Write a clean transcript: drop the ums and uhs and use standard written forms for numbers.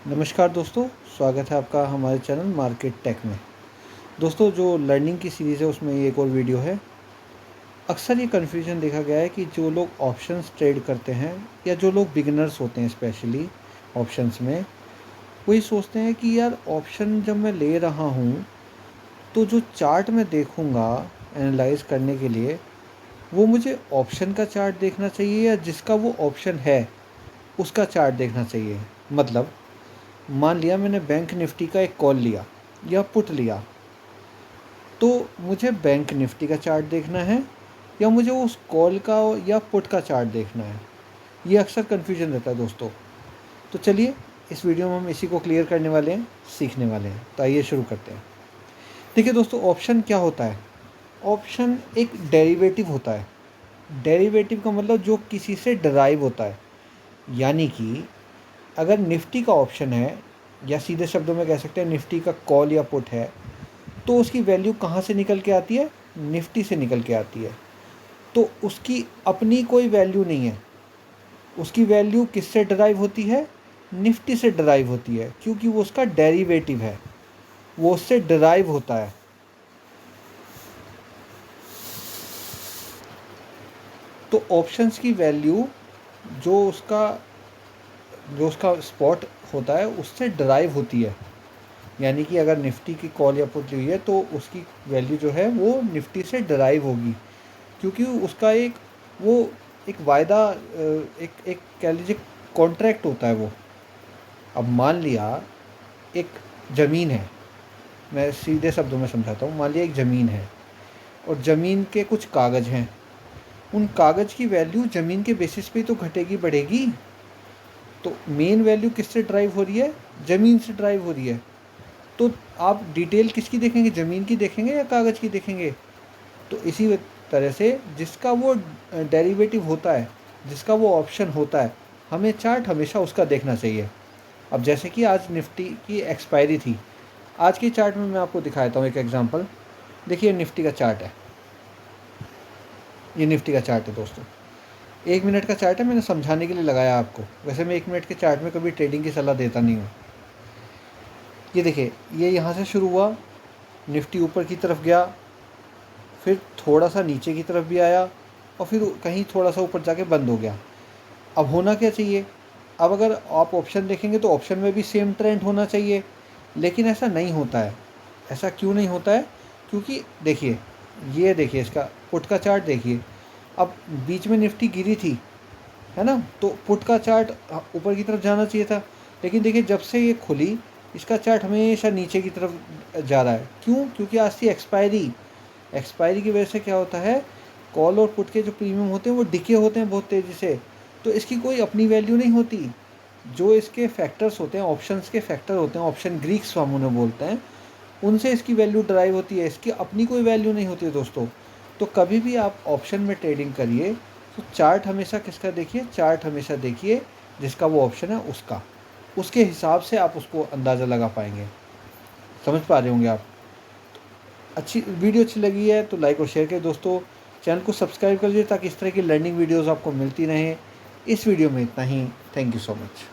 नमस्कार दोस्तों, स्वागत है आपका हमारे चैनल मार्केट टेक में। दोस्तों, जो लर्निंग की सीरीज़ है उसमें ये एक और वीडियो है। अक्सर ये कन्फ्यूजन देखा गया है कि जो लोग ऑप्शंस ट्रेड करते हैं या जो लोग बिगिनर्स होते हैं स्पेशली ऑप्शंस में, वो ये सोचते हैं कि यार ऑप्शन जब मैं ले रहा हूँ तो जो चार्ट मैं देखूँगा एनालाइज करने के लिए, वो मुझे ऑप्शन का चार्ट देखना चाहिए या जिसका वो ऑप्शन है उसका चार्ट देखना चाहिए। मतलब मान लिया मैंने बैंक निफ्टी का एक कॉल लिया या पुट लिया, तो मुझे बैंक निफ्टी का चार्ट देखना है या मुझे उस कॉल का या पुट का चार्ट देखना है। ये अक्सर कन्फ्यूजन रहता है दोस्तों। तो चलिए, इस वीडियो में हम इसी को क्लियर करने वाले हैं, सीखने वाले हैं। तो आइए शुरू करते हैं। देखिए दोस्तों, ऑप्शन क्या होता है? ऑप्शन एक डेरिवेटिव होता है। डेरिवेटिव का मतलब जो किसी से डराइव होता है। यानी कि अगर निफ्टी का ऑप्शन है, या सीधे शब्दों में कह सकते हैं निफ्टी का कॉल या पुट है, तो उसकी वैल्यू कहाँ से निकल के आती है? निफ्टी से निकल के आती है। तो उसकी अपनी कोई वैल्यू नहीं है। उसकी वैल्यू किससे डराइव होती है? निफ्टी से डराइव होती है, क्योंकि वो उसका डेरिवेटिव है, वो उससे डराइव होता है। तो ऑप्शंस की वैल्यू जो उसका स्पॉट होता है उससे डराइव होती है। यानी कि अगर निफ्टी की कॉल या पुट ली हुई है तो उसकी वैल्यू जो है वो निफ्टी से डराइव होगी, क्योंकि उसका एक वायदा, एक कह लीजिए कॉन्ट्रैक्ट होता है वो। अब मान लिया एक ज़मीन है, मैं सीधे शब्दों में समझाता हूँ। मान लिया एक ज़मीन है और ज़मीन के कुछ कागज़ हैं। उन कागज़ की वैल्यू ज़मीन के बेसिस पे तो घटेगी बढ़ेगी। तो मेन वैल्यू किससे ड्राइव हो रही है? ज़मीन से ड्राइव हो रही है। तो आप डिटेल किसकी देखेंगे? ज़मीन की देखेंगे या कागज़ की देखेंगे? तो इसी तरह से जिसका वो डेरिवेटिव होता है, जिसका वो ऑप्शन होता है, हमें चार्ट हमेशा उसका देखना चाहिए। अब जैसे कि आज निफ्टी की एक्सपायरी थी, आज की चार्ट में मैं आपको दिखाता हूँ एक एग्जांपल। देखिए, निफ्टी का चार्ट है, ये निफ्टी का चार्ट है दोस्तों। 1 मिनट का चार्ट है, मैंने समझाने के लिए लगाया आपको। वैसे मैं 1 मिनट के चार्ट में कभी ट्रेडिंग की सलाह देता नहीं हूँ। ये देखिए, ये यहाँ से शुरू हुआ, निफ्टी ऊपर की तरफ गया, फिर थोड़ा सा नीचे की तरफ भी आया और फिर कहीं थोड़ा सा ऊपर जाके बंद हो गया। अब होना क्या चाहिए? अब अगर आप ऑप्शन देखेंगे तो ऑप्शन में भी सेम ट्रेंड होना चाहिए, लेकिन ऐसा नहीं होता है। ऐसा क्यों नहीं होता है? क्योंकि देखिए, ये देखिए इसका पुट का चार्ट देखिए। अब बीच में निफ्टी गिरी थी, है ना? तो पुट का चार्ट ऊपर की तरफ जाना चाहिए था, लेकिन देखिए जब से ये खुली, इसका चार्ट हमेशा नीचे की तरफ जा रहा है। क्यों? क्योंकि आज थी एक्सपायरी। एक्सपायरी की वजह से क्या होता है, कॉल और पुट के जो प्रीमियम होते हैं वो डिके होते हैं बहुत तेज़ी से। तो इसकी कोई अपनी वैल्यू नहीं होती। जो इसके फैक्टर्स होते हैं, ऑप्शंस के फैक्टर होते हैं, ऑप्शन ग्रीक्स हम उन्हें बोलते हैं, उनसे इसकी वैल्यू ड्राइव होती है। इसकी अपनी कोई वैल्यू नहीं होती है दोस्तों। तो कभी भी आप ऑप्शन में ट्रेडिंग करिए तो चार्ट हमेशा किसका देखिए? चार्ट हमेशा देखिए जिसका वो ऑप्शन है उसका। उसके हिसाब से आप उसको अंदाज़ा लगा पाएंगे। समझ पा रहे होंगे आप। अच्छी वीडियो अच्छी लगी है तो लाइक और शेयर करें दोस्तों। चैनल को सब्सक्राइब कर लीजिए ताकि इस तरह की लर्निंग वीडियोस आपको मिलती रहें। इस वीडियो में इतना ही। Thank you so much.